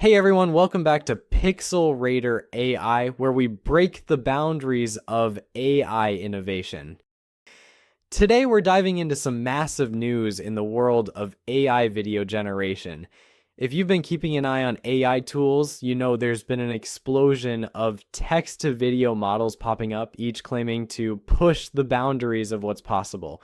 Hey everyone, welcome back to Pixel Raider AI, where we break the boundaries of AI innovation. Today we're diving into some massive news in the world of AI video generation. If you've been keeping an eye on AI tools, you know there's been an explosion of text-to-video models popping up, each claiming to push the boundaries of what's possible.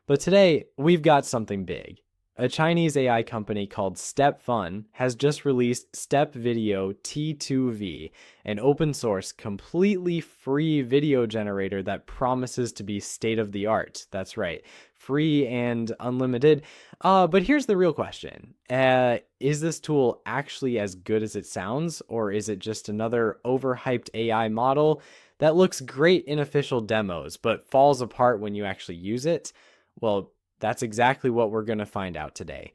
But today, we've got something big. A Chinese AI company called Step-Fun has just released Step-Video-T2V, an open source, completely free video generator that promises to be state-of-the-art. That's right, free and unlimited. But here's the real question. Is this tool actually as good as it sounds, or is it just another overhyped AI model that looks great in official demos, but falls apart when you actually use it? Well, that's exactly what we're going to find out today.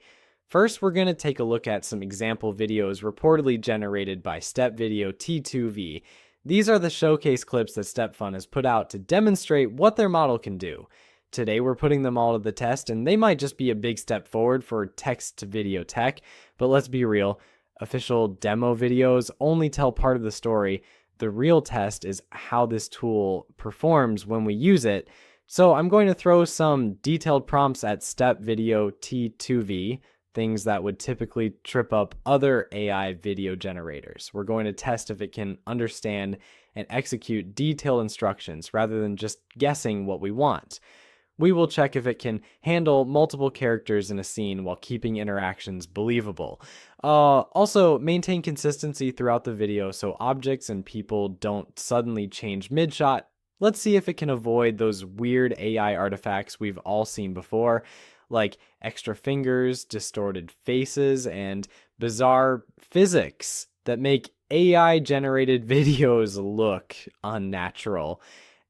First, we're going to take a look at some example videos reportedly generated by Step-Video-T2V. These are the showcase clips that Step-Fun has put out to demonstrate what their model can do. Today, we're putting them all to the test, and they might just be a big step forward for text-to-video tech, but let's be real, official demo videos only tell part of the story. The real test is how this tool performs when we use it. So I'm going to throw some detailed prompts at Step-Video-T2V, things that would typically trip up other AI video generators. We're going to test if it can understand and execute detailed instructions rather than just guessing what we want. We will check if it can handle multiple characters in a scene while keeping interactions believable. Also, maintain consistency throughout the video so objects and people don't suddenly change mid-shot. Let's see if it can avoid those weird AI artifacts we've all seen before, like extra fingers, distorted faces, and bizarre physics that make AI-generated videos look unnatural.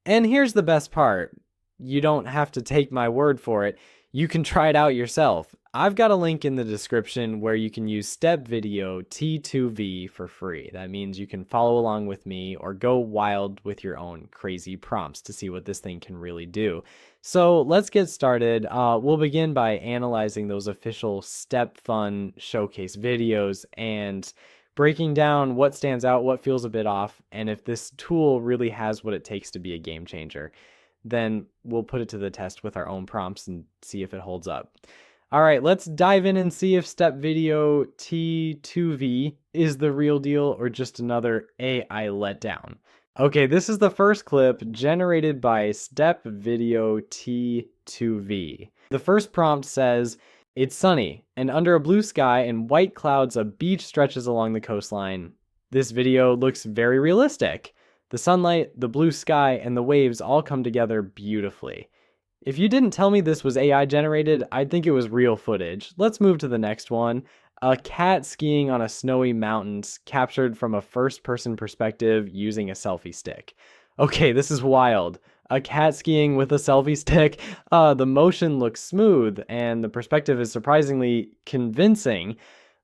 And here's the best part. You don't have to take my word for it. You can try it out yourself. I've got a link in the description where you can use Step-Video-T2V for free. That means you can follow along with me or go wild with your own crazy prompts to see what this thing can really do. So let's get started. We'll begin by analyzing those official Step-Fun showcase videos and breaking down what stands out, what feels a bit off, and if this tool really has what it takes to be a game changer. Then we'll put it to the test with our own prompts and see if it holds up. All right, let's dive in and see if Step-Video-T2V is the real deal or just another AI letdown. Okay, this is the first clip generated by Step-Video-T2V. The first prompt says, "It's sunny, and under a blue sky and white clouds, a beach stretches along the coastline. This video looks very realistic. The sunlight, the blue sky, and the waves all come together beautifully." If you didn't tell me this was AI generated, I'd think it was real footage. Let's move to the next one. A cat skiing on a snowy mountains captured from a first-person perspective using a selfie stick. Okay, this is wild. A cat skiing with a selfie stick. The motion looks smooth, and the perspective is surprisingly convincing.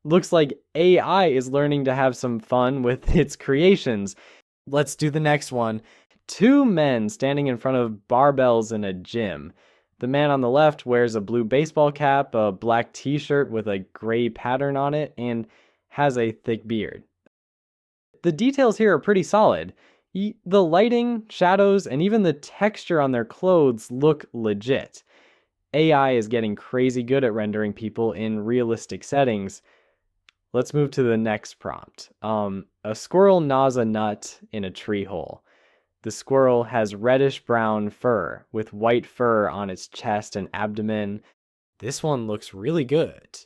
Looks like AI is learning to have some fun with its creations. Let's do the next one. Two men standing in front of barbells in a gym. The man on the left wears a blue baseball cap, a black t-shirt with a gray pattern on it, and has a thick beard. The details here are pretty solid. The lighting, shadows, and even the texture on their clothes look legit. AI is getting crazy good at rendering people in realistic settings. Let's move to the next prompt. A squirrel gnaws a nut in a tree hole. The squirrel has reddish-brown fur with white fur on its chest and abdomen. This one looks really good.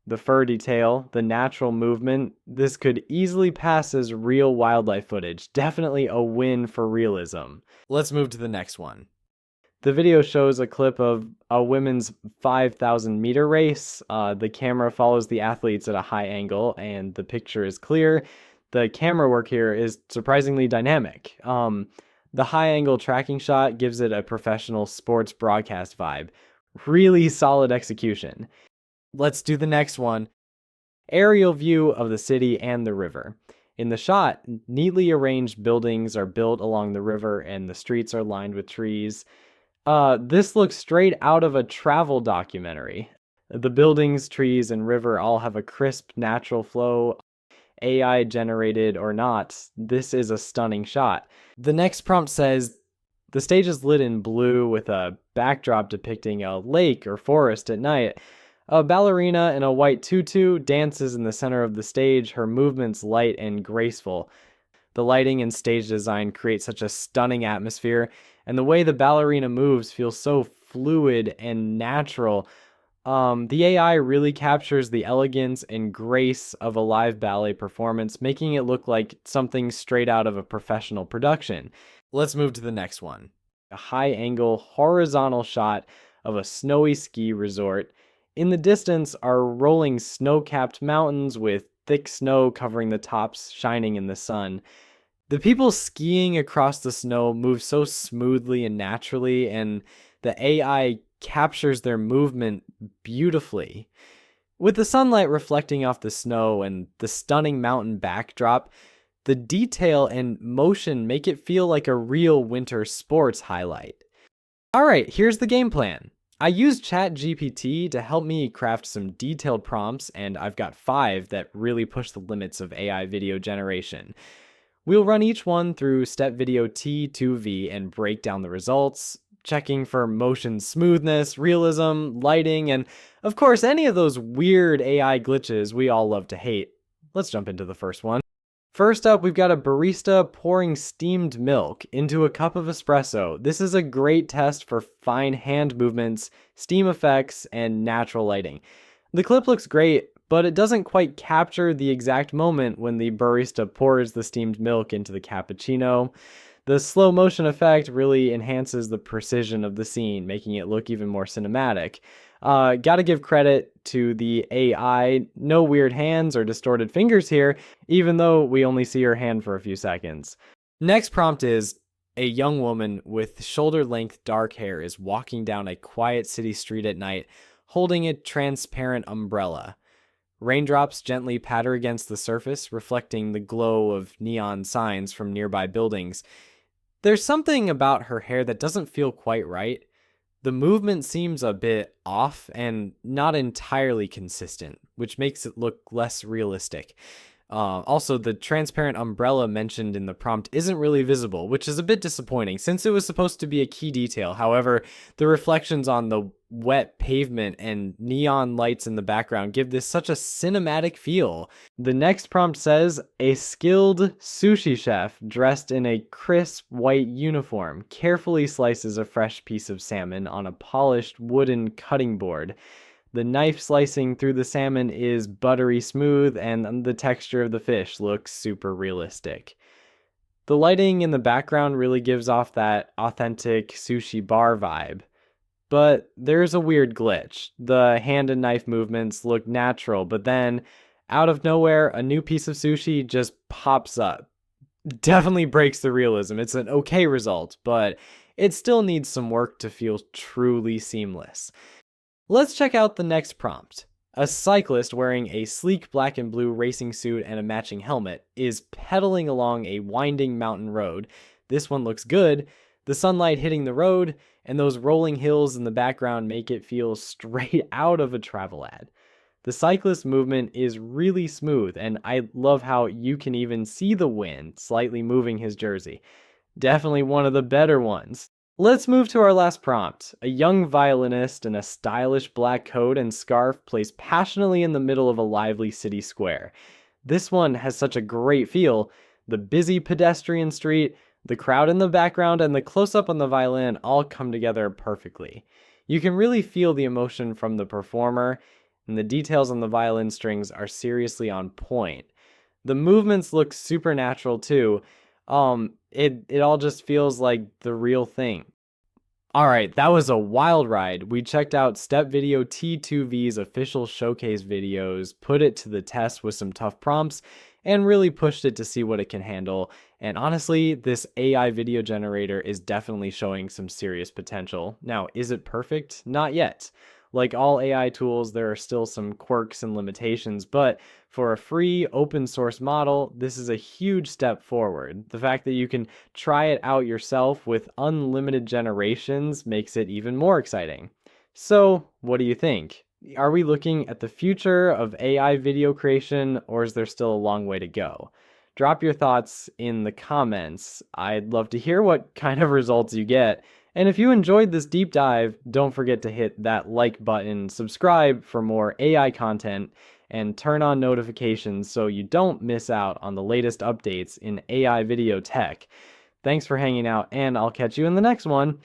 The fur detail, the natural movement, this could easily pass as real wildlife footage. Definitely a win for realism. Let's move to the next one. The video shows a clip of a women's 5,000-meter race. The camera follows the athletes at a high angle, and the picture is clear. The camera work here is surprisingly dynamic. The high-angle tracking shot gives it a professional sports broadcast vibe. Really solid execution. Let's do the next one. Aerial view of the city and the river. In the shot, neatly arranged buildings are built along the river and the streets are lined with trees. This looks straight out of a travel documentary. The buildings, trees, and river all have a crisp, natural flow. AI generated or not, this is a stunning shot. The next prompt says, the stage is lit in blue with a backdrop depicting a lake or forest at night. A ballerina in a white tutu dances in the center of the stage, her movements light and graceful. The lighting and stage design create such a stunning atmosphere, and the way the ballerina moves feels so fluid and natural. The AI really captures the elegance and grace of a live ballet performance, making it look like something straight out of a professional production. Let's move to the next one. A high-angle, horizontal shot of a snowy ski resort. In the distance are rolling snow-capped mountains with thick snow covering the tops, shining in the sun. The people skiing across the snow move so smoothly and naturally, and the AI captures their movement beautifully. With the sunlight reflecting off the snow and the stunning mountain backdrop, the detail and motion make it feel like a real winter sports highlight. Alright, here's the game plan. I used ChatGPT to help me craft some detailed prompts, and I've got 5 that really push the limits of AI video generation. We'll run each one through Step-Video-T2V and break down the results, checking for motion smoothness, realism, lighting, and of course any of those weird AI glitches we all love to hate. Let's jump into the first one. First up, we've got a barista pouring steamed milk into a cup of espresso. This is a great test for fine hand movements, steam effects, and natural lighting. The clip looks great, but it doesn't quite capture the exact moment when the barista pours the steamed milk into the cappuccino. The slow motion effect really enhances the precision of the scene, making it look even more cinematic. Gotta give credit to the AI. No weird hands or distorted fingers here, even though we only see her hand for a few seconds. Next prompt is, a young woman with shoulder-length dark hair is walking down a quiet city street at night, holding a transparent umbrella. Raindrops gently patter against the surface, reflecting the glow of neon signs from nearby buildings. There's something about her hair that doesn't feel quite right. The movement seems a bit off and not entirely consistent, which makes it look less realistic. Also, the transparent umbrella mentioned in the prompt isn't really visible, which is a bit disappointing since it was supposed to be a key detail. However, the reflections on the wet pavement and neon lights in the background give this such a cinematic feel. The next prompt says, a skilled sushi chef dressed in a crisp white uniform carefully slices a fresh piece of salmon on a polished wooden cutting board. The knife slicing through the salmon is buttery smooth, and the texture of the fish looks super realistic. The lighting in the background really gives off that authentic sushi bar vibe. But there's a weird glitch. The hand and knife movements look natural, but then, out of nowhere, a new piece of sushi just pops up. Definitely breaks the realism. It's an okay result, but it still needs some work to feel truly seamless. Let's check out the next prompt. A cyclist wearing a sleek black and blue racing suit and a matching helmet is pedaling along a winding mountain road. This one looks good. The sunlight hitting the road and those rolling hills in the background make it feel straight out of a travel ad. The cyclist movement is really smooth, and I love how you can even see the wind slightly moving his jersey. Definitely one of the better ones. Let's move to our last prompt. A young violinist in a stylish black coat and scarf plays passionately in the middle of a lively city square. This one has such a great feel. The busy pedestrian street, the crowd in the background, and the close-up on the violin all come together perfectly. You can really feel the emotion from the performer, and the details on the violin strings are seriously on point. The movements look supernatural too. It all just feels like the real thing. Alright, that was a wild ride. We checked out Step-Video-T2V's official showcase videos, put it to the test with some tough prompts, and really pushed it to see what it can handle. And honestly, this AI video generator is definitely showing some serious potential. Now, is it perfect? Not yet. Like all AI tools, there are still some quirks and limitations, but for a free open source model, this is a huge step forward. The fact that you can try it out yourself with unlimited generations makes it even more exciting. So, what do you think? Are we looking at the future of AI video creation, or is there still a long way to go? Drop your thoughts in the comments. I'd love to hear what kind of results you get. And if you enjoyed this deep dive, don't forget to hit that like button, subscribe for more AI content, and turn on notifications so you don't miss out on the latest updates in AI video tech. Thanks for hanging out, and I'll catch you in the next one.